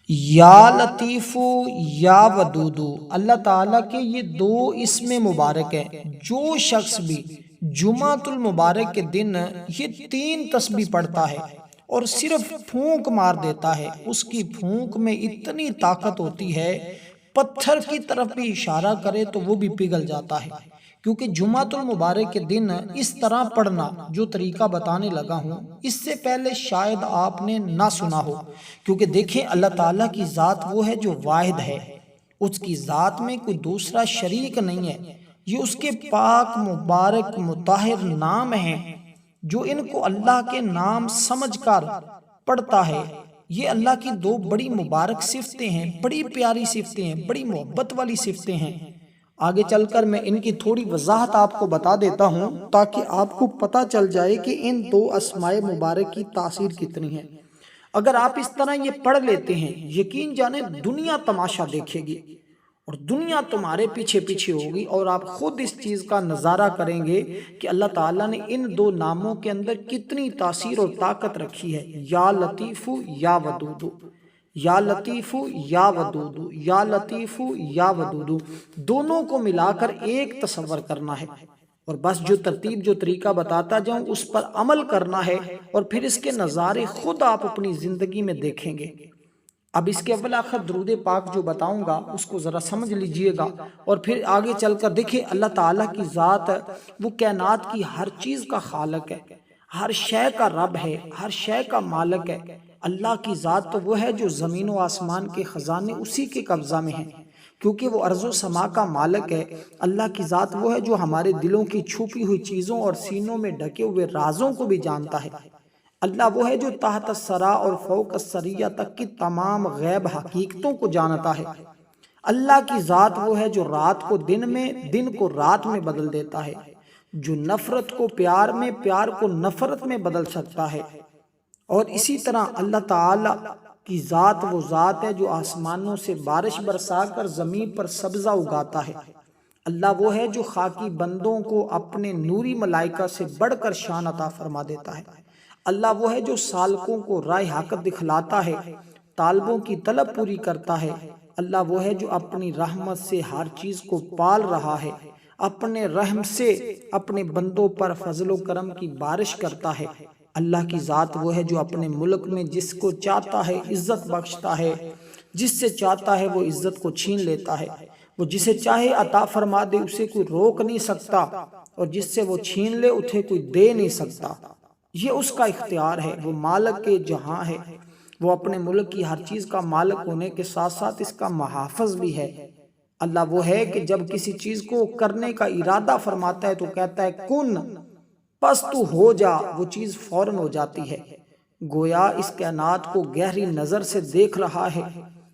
یا لطیفو یا ودودو، اللہ تعالیٰ کے یہ دو اسم مبارک ہیں۔ جو شخص بھی جمعۃ المبارک کے دن یہ تین تسبیح پڑھتا ہے اور صرف پھونک مار دیتا ہے، اس کی پھونک میں اتنی طاقت ہوتی ہے پتھر کی طرف بھی اشارہ کرے تو وہ بھی پگھل جاتا ہے۔ کیونکہ جمعۃ المبارک کے دن اس طرح پڑھنا جو طریقہ بتانے لگا ہوں اس سے پہلے شاید آپ نے نہ سنا ہو، کیونکہ دیکھیں اللہ تعالیٰ کی ذات وہ ہے جو واحد ہے، اس کی ذات میں کوئی دوسرا شریک نہیں ہے۔ یہ اس کے پاک مبارک مطہر نام ہیں جو ان کو اللہ کے نام سمجھ کر پڑھتا ہے۔ یہ اللہ کی دو بڑی مبارک صفتیں ہیں، بڑی پیاری صفتیں ہیں، بڑی محبت والی صفتیں ہیں۔ آگے چل کر میں ان کی تھوڑی وضاحت آپ کو بتا دیتا ہوں تاکہ آپ کو پتہ چل جائے کہ ان دو اسماء مبارک کی تاثیر کتنی ہے۔ اگر آپ اس طرح یہ پڑھ لیتے ہیں، یقین جانیں دنیا تماشا دیکھے گی اور دنیا تمہارے پیچھے پیچھے ہوگی، اور آپ خود اس چیز کا نظارہ کریں گے کہ اللہ تعالیٰ نے ان دو ناموں کے اندر کتنی تاثیر اور طاقت رکھی ہے۔ یا لطیف یا ودود، یا لطیف یا ودود، یا لطیف یا ودود، دونوں کو ملا کر ایک تصور کرنا ہے اور بس جو ترتیب جو طریقہ بتاتا جاؤں اس پر عمل کرنا ہے، اور پھر اس کے نظارے خود آپ اپنی زندگی میں دیکھیں گے۔ اب اس کے اول آخر درود پاک جو بتاؤں گا اس کو ذرا سمجھ لیجئے گا، اور پھر آگے چل کر دیکھیں اللہ تعالیٰ کی ذات وہ کائنات کی ہر چیز کا خالق ہے، ہر شے کا رب ہے، ہر شے کا مالک ہے۔ اللہ کی ذات تو وہ ہے جو زمین و آسمان کے خزانے اسی کے قبضہ میں ہیں، کیونکہ وہ ارض و سما کا مالک ہے۔ اللہ کی ذات وہ ہے جو ہمارے دلوں کی چھپی ہوئی چیزوں اور سینوں میں ڈھکے ہوئے رازوں کو بھی جانتا ہے۔ اللہ وہ ہے جو تحت الثری اور فوق الثریہ تک کی تمام غیب حقیقتوں کو جانتا ہے۔ اللہ کی ذات وہ ہے جو رات کو دن میں، دن کو رات میں بدل دیتا ہے، جو نفرت کو پیار میں، پیار کو نفرت میں بدل سکتا ہے۔ اور اسی طرح اللہ تعالیٰ کی ذات وہ ذات ہے جو آسمانوں سے بارش برسا کر زمین پر سبزہ اگاتا ہے۔ اللہ وہ ہے جو خاکی بندوں کو اپنے نوری ملائکہ سے بڑھ کر شان عطا فرما دیتا ہے۔ اللہ وہ ہے جو سالکوں کو راہ حق دکھلاتا ہے، طالبوں کی طلب پوری کرتا ہے۔ اللہ وہ ہے جو اپنی رحمت سے ہر چیز کو پال رہا ہے، اپنے رحم سے اپنے بندوں پر فضل و کرم کی بارش کرتا ہے۔ اللہ کی ذات وہ ہے جو اپنے ملک میں جس کو چاہتا ہے عزت بخشتا ہے، جس سے چاہتا ہے وہ عزت کو چھین لیتا ہے۔ وہ جسے چاہے عطا فرما دے، اسے کوئی روک نہیں سکتا، اور جس سے وہ چھین لے اسے کوئی دے نہیں سکتا۔ یہ اس کا اختیار ہے، وہ مالک جہاں ہے، وہ اپنے ملک کی ہر چیز کا مالک ہونے کے ساتھ ساتھ اس کا محافظ بھی ہے۔ اللہ وہ ہے کہ جب کسی چیز کو کرنے کا ارادہ فرماتا ہے تو کہتا ہے کن، پس تو ہو جا، وہ چیز فوراً ہو جاتی ہے۔ گویا اس کائنات کو گہری نظر سے دیکھ رہا ہے،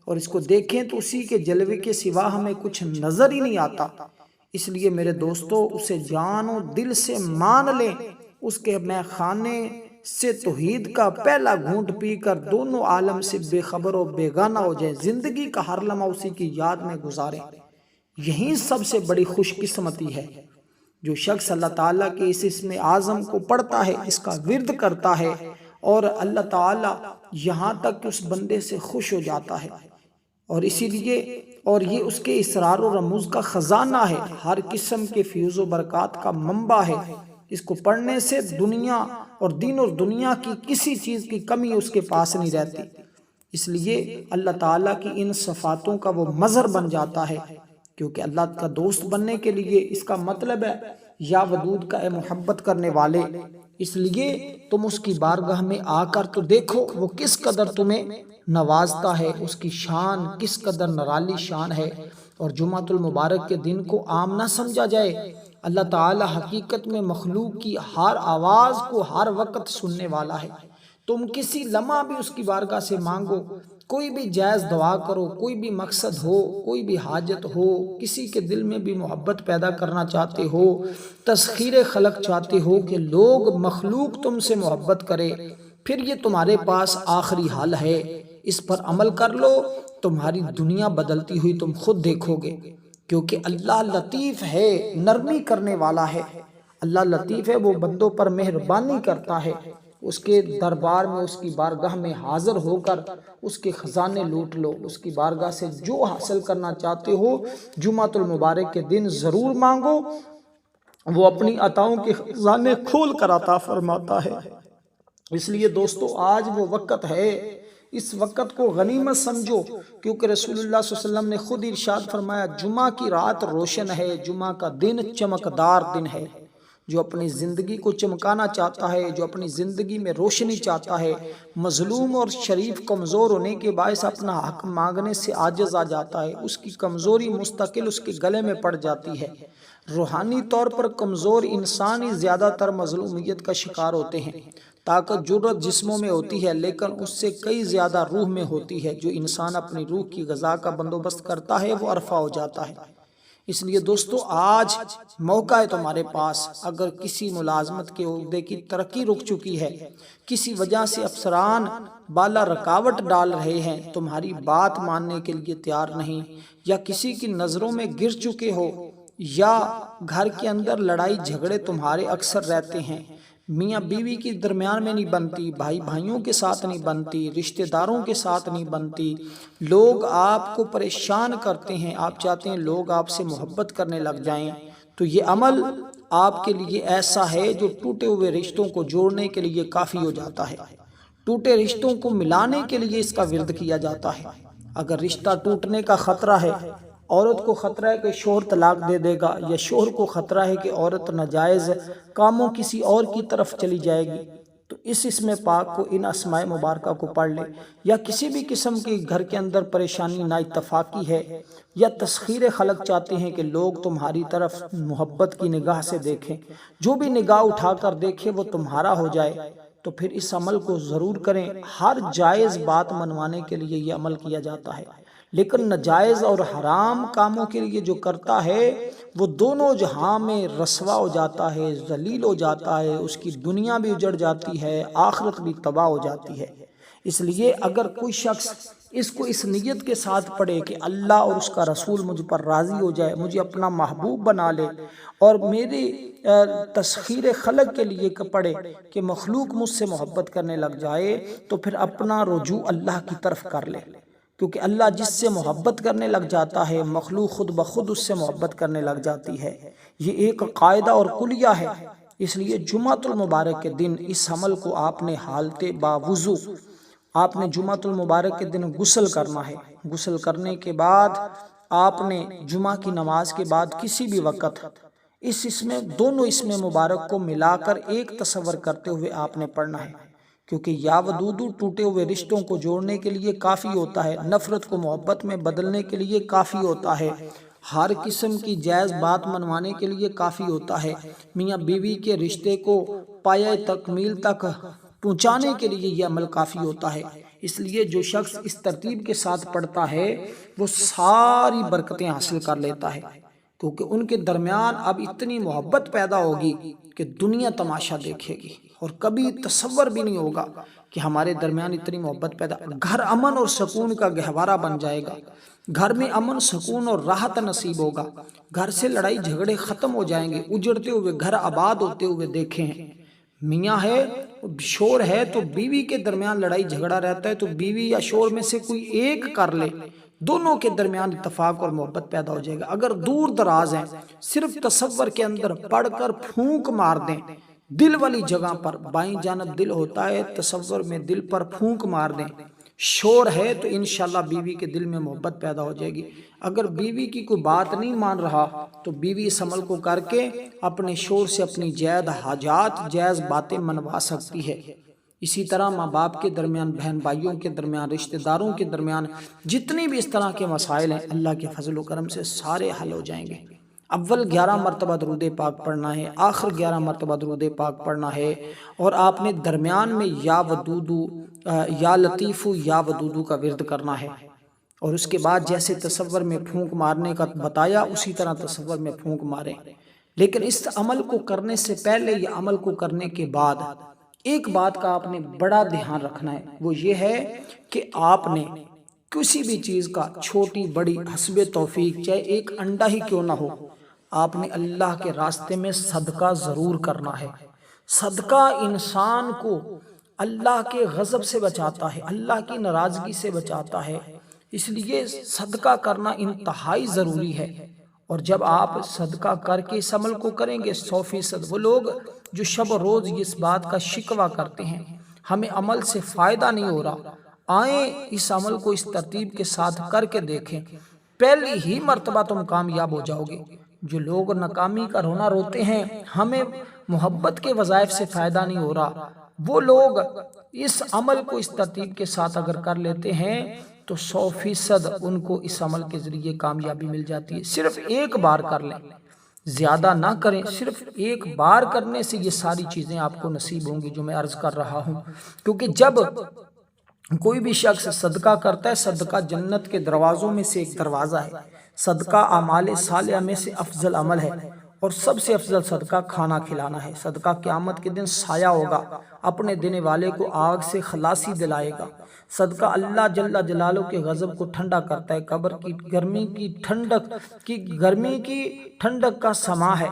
اور اس کو دیکھیں تو اسی کے جلوے کے سوا ہمیں کچھ نظر ہی نہیں آتا۔ اس لیے میرے دوستو اسے جان و دل سے مان لیں، اس کے میں خانے سے توحید کا پہلا گھونٹ پی کر دونوں عالم سے بے خبر و بیگانہ ہو جائیں، زندگی کا ہر لمحہ اسی کی یاد میں گزاریں۔ یہی سب سے بڑی خوش قسمتی ہے۔ جو شخص اللہ تعالیٰ کے اس اسم اعظم کو پڑھتا ہے، اس کا ورد کرتا ہے، اور اللہ تعالیٰ یہاں تک کہ اس بندے سے خوش ہو جاتا ہے، اور اسی لیے اور یہ اس کے اسرار و رموز کا خزانہ ہے، ہر قسم کے فیوز و برکات کا منبع ہے۔ اس کو پڑھنے سے دنیا اور دین اور دنیا کی کسی چیز کی کمی اس کے پاس نہیں رہتی۔ اس لیے اللہ تعالیٰ کی ان صفاتوں کا وہ مظہر بن جاتا ہے، کیونکہ اللہ کا دوست بننے کے لیے اس کا مطلب ہے یا ودود کا اے محبت کرنے والے۔ اس لیے تم اس کی بارگاہ میں آ کر تو دیکھو وہ کس قدر تمہیں نوازتا ہے، اس کی شان کس قدر نرالی شان ہے۔ اور جمعۃ المبارک کے دن کو عام نہ سمجھا جائے، اللہ تعالی حقیقت میں مخلوق کی ہر آواز کو ہر وقت سننے والا ہے۔ تم کسی لمحہ بھی اس کی بارگاہ سے مانگو، کوئی بھی جائز دعا کرو، کوئی بھی مقصد ہو، کوئی بھی حاجت ہو، کسی کے دل میں بھی محبت پیدا کرنا چاہتے ہو، تسخیر خلق چاہتے ہو کہ لوگ مخلوق تم سے محبت کرے، پھر یہ تمہارے پاس آخری حل ہے، اس پر عمل کر لو، تمہاری دنیا بدلتی ہوئی تم خود دیکھو گے۔ کیونکہ اللہ لطیف ہے، نرمی کرنے والا ہے۔ اللہ لطیف ہے، وہ بندوں پر مہربانی کرتا ہے، اس کے دربار میں، اس کی بارگاہ میں حاضر ہو کر اس کے خزانے لوٹ لو، اس کی بارگاہ سے جو حاصل کرنا چاہتے ہو جمعۃ المبارک کے دن ضرور مانگو، وہ اپنی عطاؤں کے خزانے کھول کر عطا فرماتا ہے۔ اس لیے دوستو آج وہ وقت ہے، اس وقت کو غنیمت سمجھو، کیونکہ رسول اللہ صلی اللہ علیہ وسلم نے خود ارشاد فرمایا جمعہ کی رات روشن ہے، جمعہ کا دن چمکدار دن ہے۔ جو اپنی زندگی کو چمکانا چاہتا ہے، جو اپنی زندگی میں روشنی چاہتا ہے، مظلوم اور شریف کمزور ہونے کے باعث اپنا حق مانگنے سے عاجز آ جاتا ہے، اس کی کمزوری مستقل اس کے گلے میں پڑ جاتی ہے۔ روحانی طور پر کمزور انسان ہی زیادہ تر مظلومیت کا شکار ہوتے ہیں۔ طاقت جرت جسموں میں ہوتی ہے، لیکن اس سے کئی زیادہ روح میں ہوتی ہے۔ جو انسان اپنی روح کی غذا کا بندوبست کرتا ہے وہ عرفہ ہو جاتا ہے۔ اس لیے دوستو آج موقع ہے تمہارے پاس، اگر کسی ملازمت کے عہدے کی ترقی رک چکی ہے، کسی وجہ سے افسران بالا رکاوٹ ڈال رہے ہیں، تمہاری بات ماننے کے لیے تیار نہیں، یا کسی کی نظروں میں گر چکے ہو، یا گھر کے اندر لڑائی جھگڑے تمہارے اکثر رہتے ہیں، میاں بیوی کے درمیان میں نہیں بنتی، بھائی بھائیوں کے ساتھ نہیں بنتی، رشتہ داروں کے ساتھ نہیں بنتی، لوگ آپ کو پریشان کرتے ہیں، آپ چاہتے ہیں لوگ آپ سے محبت کرنے لگ جائیں، تو یہ عمل آپ کے لیے ایسا ہے جو ٹوٹے ہوئے رشتوں کو جوڑنے کے لیے کافی ہو جاتا ہے، ٹوٹے رشتوں کو ملانے کے لیے اس کا ورد کیا جاتا ہے۔ اگر رشتہ ٹوٹنے کا خطرہ ہے، عورت کو خطرہ ہے کہ شوہر طلاق دے دے گا، یا شوہر کو خطرہ ہے کہ عورت ناجائز کاموں کسی اور کی طرف چلی جائے گی، تو اس اسم پاک کو، ان اسماء مبارکہ کو پڑھ لے۔ یا کسی بھی قسم کی گھر کے اندر پریشانی نا اتفاقی ہے، یا تسخیر خلق چاہتے ہیں کہ لوگ تمہاری طرف محبت کی نگاہ سے دیکھیں، جو بھی نگاہ اٹھا کر دیکھے وہ تمہارا ہو جائے، تو پھر اس عمل کو ضرور کریں۔ ہر جائز بات منوانے کے لیے یہ عمل کیا جاتا ہے، لیکن ناجائز اور حرام کاموں کے لیے جو کرتا ہے وہ دونوں جہاں میں رسوا ہو جاتا ہے، ذلیل ہو جاتا ہے، اس کی دنیا بھی اجڑ جاتی ہے، آخرت بھی تباہ ہو جاتی ہے۔ اس لیے اگر کوئی شخص اس کو اس نیت کے ساتھ پڑھے کہ اللہ اور اس کا رسول مجھ پر راضی ہو جائے، مجھے اپنا محبوب بنا لے، اور میری تسخیر خلق کے لیے پڑھے کہ مخلوق مجھ سے محبت کرنے لگ جائے، تو پھر اپنا رجوع اللہ کی طرف کر لے، کیونکہ اللہ جس سے محبت کرنے لگ جاتا ہے مخلوق خود بخود اس سے محبت کرنے لگ جاتی ہے۔ یہ ایک قاعدہ اور کلیہ ہے۔ اس لیے جمعۃ المبارک کے دن اس عمل کو آپ نے حالت باوضو، آپ نے جمعۃ المبارک کے دن غسل کرنا ہے۔ غسل کرنے کے بعد آپ نے جمعہ کی نماز کے بعد کسی بھی وقت اس میں دونوں اسم مبارک کو ملا کر ایک تصور کرتے ہوئے آپ نے پڑھنا ہے، کیونکہ یا ودودو ٹوٹے ہوئے رشتوں کو جوڑنے کے لیے کافی ہوتا ہے، نفرت کو محبت میں بدلنے کے لیے کافی ہوتا ہے، ہر قسم کی جائز بات منوانے کے لیے کافی ہوتا ہے، میاں بیوی کے رشتے کو پایہ تکمیل تک پہنچانے کے لیے یہ عمل کافی ہوتا ہے۔ اس لیے جو شخص اس ترتیب کے ساتھ پڑھتا ہے وہ ساری برکتیں حاصل کر لیتا ہے، کیونکہ ان کے درمیان اب اتنی محبت پیدا ہوگی کہ دنیا تماشا دیکھے گی، اور کبھی تصور بھی نہیں ہوگا کہ ہمارے درمیان اتنی محبت پیدا، گھر امن اور سکون کا گہوارہ بن جائے گا، گھر میں امن سکون اور راحت نصیب ہوگا، گھر سے لڑائی جھگڑے ختم ہو جائیں گے، اجڑتے ہوئے گھر آباد ہوتے ہوئے دیکھے ہیں۔ میاں ہے، شور ہے، تو بیوی کے درمیان لڑائی جھگڑا رہتا ہے، تو بیوی یا شور میں سے کوئی ایک کر لے، دونوں کے درمیان اتفاق اور محبت پیدا ہو جائے گا۔ اگر دور دراز ہیں، صرف تصور کے اندر پڑھ کر پھونک مار دیں، دل والی جگہ پر، بائیں جانب دل ہوتا ہے، تصور میں دل پر پھونک مار دیں، شور ہے تو انشاءاللہ بیوی کے دل میں محبت پیدا ہو جائے گی۔ اگر بیوی کی کوئی بات نہیں مان رہا تو بیوی اس عمل کو کر کے اپنے شور سے اپنی جائز حاجات، جائز باتیں منوا سکتی ہے۔ اسی طرح ماں باپ کے درمیان، بہن بھائیوں کے درمیان، رشتہ داروں کے درمیان جتنی بھی اس طرح کے مسائل ہیں، اللہ کے فضل و کرم سے سارے حل ہو جائیں گے۔ اول 11 مرتبہ درود پاک پڑھنا ہے، آخر 11 مرتبہ درود پاک پڑھنا ہے، اور آپ نے درمیان میں یا ودودو، یا لطیفو، یا ودودو کا ورد کرنا ہے، اور اس کے بعد جیسے تصور میں پھونک مارنے کا بتایا اسی طرح تصور میں پھونک ماریں۔ لیکن اس عمل کو کرنے سے پہلے یا عمل کو کرنے کے بعد ایک بات کا آپ نے بڑا دھیان رکھنا ہے، وہ یہ ہے کہ آپ نے کسی بھی چیز کا، چھوٹی بڑی حسب توفیق، چاہے ایک انڈا ہی کیوں نہ ہو، آپ نے اللہ کے راستے میں صدقہ ضرور کرنا ہے۔ صدقہ انسان کو اللہ کے غضب سے بچاتا ہے، اللہ کی ناراضگی سے بچاتا ہے۔ اس لیے صدقہ کرنا انتہائی ضروری ہے، اور جب آپ صدقہ کر کے اس عمل کو کریں گے 100%، وہ لوگ جو شب و روز اس بات کا شکوہ کرتے ہیں ہمیں عمل سے فائدہ نہیں ہو رہا، آئیں اس عمل کو اس ترتیب کے ساتھ کر کے دیکھیں، پہلی ہی مرتبہ تم کامیاب ہو جاؤ گے۔ جو لوگ ناکامی کا رونا روتے ہیں ہمیں محبت کے وظائف سے فائدہ نہیں ہو رہا، وہ لوگ اس عمل کو اس ترتیب کے ساتھ اگر کر لیتے ہیں تو 100% ان کو اس عمل کے ذریعے کامیابی مل جاتی ہے۔ صرف ایک بار کر لیں، زیادہ نہ کریں، صرف ایک بار کرنے سے یہ ساری چیزیں آپ کو نصیب ہوں گی جو میں عرض کر رہا ہوں۔ کیونکہ جب کوئی بھی شخص صدقہ کرتا ہے، صدقہ جنت کے دروازوں میں سے ایک دروازہ ہے، صدقہ اعمال صالحہ میں سے افضل عمل ہے، اور سب سے افضل صدقہ کھانا کھلانا ہے۔ صدقہ قیامت کے دن سایہ ہوگا، اپنے دینے والے کو آگ سے خلاصی دلائے گا۔ صدقہ اللہ جل جلالہ کے غضب کو ٹھنڈا کرتا ہے، قبر کی گرمی کی ٹھنڈک کا سما ہے۔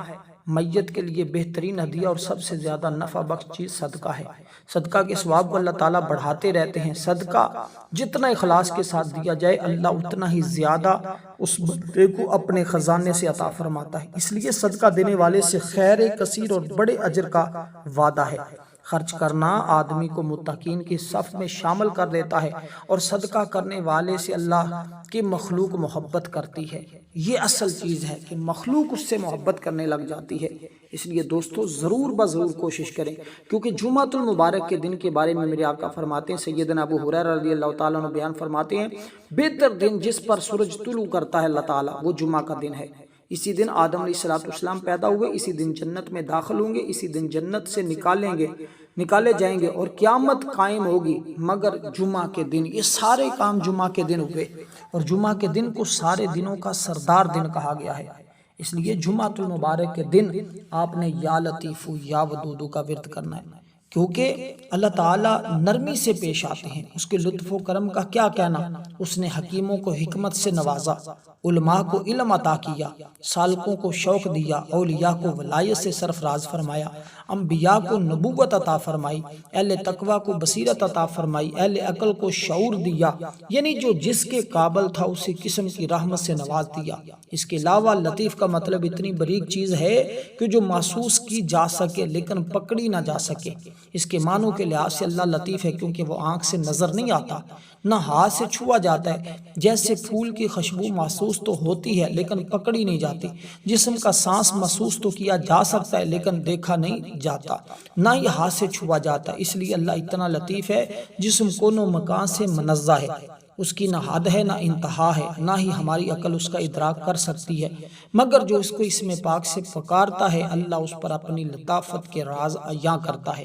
میت کے لیے بہترین ہدیہ اور سب سے زیادہ نفع بخش چیز صدقہ ہے۔ صدقہ کے ثواب کو اللہ تعالیٰ بڑھاتے رہتے ہیں۔ صدقہ جتنا اخلاص کے ساتھ دیا جائے اللہ اتنا ہی زیادہ اس بندے کو اپنے خزانے سے عطا فرماتا ہے۔ اس لیے صدقہ دینے والے سے خیر کثیر اور بڑے اجر کا وعدہ ہے۔ خرچ کرنا آدمی کو متقین کی صف میں شامل کر دیتا ہے، اور صدقہ کرنے والے سے اللہ کی مخلوق محبت کرتی ہے۔ یہ اصل چیز ہے کہ مخلوق اس سے محبت کرنے لگ جاتی ہے۔ اس لیے دوستو ضرور بضرور کوشش کریں، کیونکہ جمعۃ المبارک کے دن کے بارے میں میرے آقا فرماتے ہیں، سیدنا ابو ہریرہ رضی اللہ تعالیٰ عنہ بیان فرماتے ہیں، بہتر دن جس پر سورج طلوع کرتا ہے اللہ تعالیٰ وہ جمعہ کا دن ہے۔ اسی دن آدم علیہ السلام پیدا ہوئے، اسی دن جنت میں داخل ہوں گے، اسی دن جنت سے نکالے جائیں گے اور قیامت قائم ہوگی مگر جمعہ کے دن۔ یہ سارے کام جمعہ کے دن ہوئے، اور جمعہ کے دن کو سارے دنوں کا سردار دن کہا گیا ہے۔ اس لیے جمعۃ المبارک کے دن آپ نے یا لطیف یا ودود کا ورد کرنا ہے، کیونکہ اللہ تعالیٰ نرمی سے پیش آتے ہیں۔ اس کے لطف و کرم کا کیا کہنا، اس نے حکیموں کو حکمت سے نوازا، علماء کو علم عطا کیا، سالکوں کو شوق دیا، اولیاء کو ولایت سے سرفراز فرمایا، انبیاء کو نبوت عطا فرمائی، اہل تقوی کو بصیرت عطا فرمائی، اہل عقل کو شعور دیا، یعنی جو جس کے قابل تھا اسی قسم کی رحمت سے نواز دیا۔ اس کے علاوہ لطیف کا مطلب اتنی بریک چیز ہے کہ جو محسوس کی جا سکے لیکن پکڑی نہ جا سکے۔ اس کے معنوں کے لحاظ سے اللہ لطیف ہے کیونکہ وہ آنکھ سے نظر نہیں آتا، نہ ہاتھ سے چھوا جاتا ہے۔ جیسے پھول کی خوشبو محسوس تو ہوتی ہے لیکن پکڑی نہیں جاتی، جسم کا سانس محسوس تو کیا جا سکتا ہے لیکن دیکھا نہیں جاتا، نہ ہی ہاتھ سے چھوا جاتا۔ اس لیے اللہ اتنا لطیف ہے، جسم کونوں مکان سے منزہ ہے، اس کی نہ حد ہے نہ انتہا ہے، نہ ہی ہماری عقل اس کا ادراک کر سکتی ہے، مگر جو اس کو اسم پاک سے پکارتا ہے اللہ اس پر اپنی لطافت کے راز عیاں کرتا ہے۔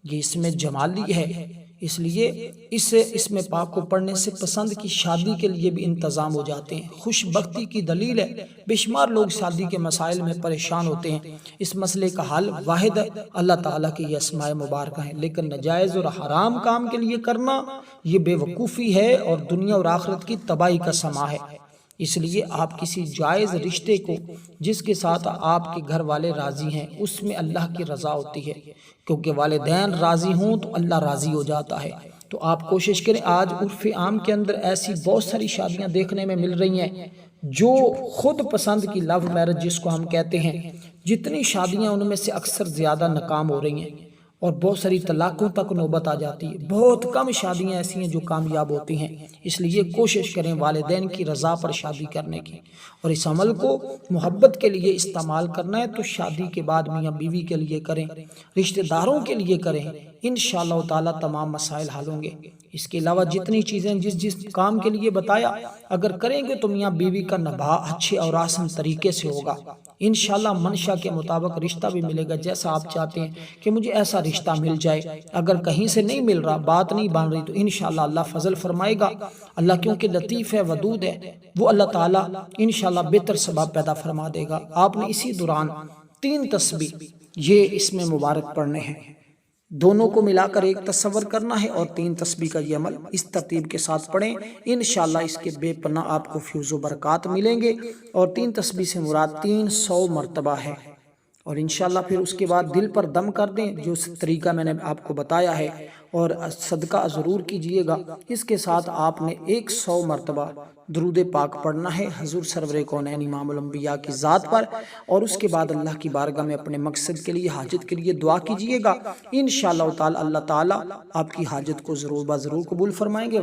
یہ اسم جمالی ہے، اس لیے اس اسم پاک کو پڑھنے سے پسند کی شادی کے لیے بھی انتظام ہو جاتے ہیں۔ خوش بختی کی دلیل ہے، بے شمار لوگ شادی کے مسائل میں پریشان ہوتے ہیں، اس مسئلے کا حل واحد اللہ تعالیٰ کی یہ اسماء مبارکہ ہیں، لیکن ناجائز اور حرام کام کے لیے کرنا یہ بے وقوفی ہے اور دنیا اور آخرت کی تباہی کا سما ہے۔ اس لیے آپ کسی جائز رشتے کو جس کے ساتھ آپ کے گھر والے راضی ہیں اس میں اللہ کی رضا ہوتی ہے، کیونکہ والدین راضی ہوں تو اللہ راضی ہو جاتا ہے۔ تو آپ کوشش کریں، آج عرف عام کے اندر ایسی بہت ساری شادیاں دیکھنے میں مل رہی ہیں جو خود پسند کی لو میرج جس کو ہم کہتے ہیں، جتنی شادیاں ان میں سے اکثر زیادہ ناکام ہو رہی ہیں اور بہت ساری طلاقوں تک نوبت آ جاتی ہے۔ بہت کم شادیاں ایسی ہیں جو کامیاب ہوتی ہیں۔ اس لیے کوشش کریں والدین کی رضا پر شادی کرنے کی، اور اس عمل کو محبت کے لیے استعمال کرنا ہے تو شادی کے بعد میاں بیوی کے لیے کریں، رشتہ داروں کے لیے کریں، انشاءاللہ تعالی تمام مسائل حل ہوں گے۔ اس کے علاوہ جتنی چیزیں جس کام کے لیے بتایا اگر کریں گے تو میاں بیوی کا نبھاؤ اچھے اور آسان طریقے سے ہوگا، انشاءاللہ منشا کے مطابق رشتہ بھی ملے گا جیسا آپ چاہتے ہیں کہ مجھے ایسا رشتہ مل جائے۔ اگر کہیں سے نہیں مل رہا، بات نہیں بن رہی، تو انشاءاللہ اللہ فضل فرمائے گا۔ اللہ کیونکہ لطیف ہے، ودود ہے، وہ اللہ تعالیٰ انشاءاللہ بہتر سبب پیدا فرما دے گا۔ آپ نے اسی دوران 3 تسبیح یہ اس میں مبارک پڑھنے ہیں، دونوں کو ملا کر ایک تصور کرنا ہے اور 3 تسبیح کا یہ عمل اس ترتیب کے ساتھ پڑھیں، انشاءاللہ اس کے بے پناہ آپ کو فیض و برکات ملیں گے۔ اور 3 تسبیح سے مراد 300 مرتبہ ہے، اور انشاءاللہ پھر اس کے بعد دل پر دم کر دیں جو طریقہ میں نے آپ کو بتایا ہے، اور صدقہ ضرور کیجئے گا۔ اس کے ساتھ آپ نے 100 مرتبہ درود پاک پڑھنا ہے حضور سرور کونین امام الانبیاء کی ذات پر، اور اس کے بعد اللہ کی بارگاہ میں اپنے مقصد کے لیے، حاجت کے لیے دعا کیجئے گا۔ انشاءاللہ تعالی اللہ تعالی آپ کی حاجت کو ضرور بضرور قبول فرمائیں گے۔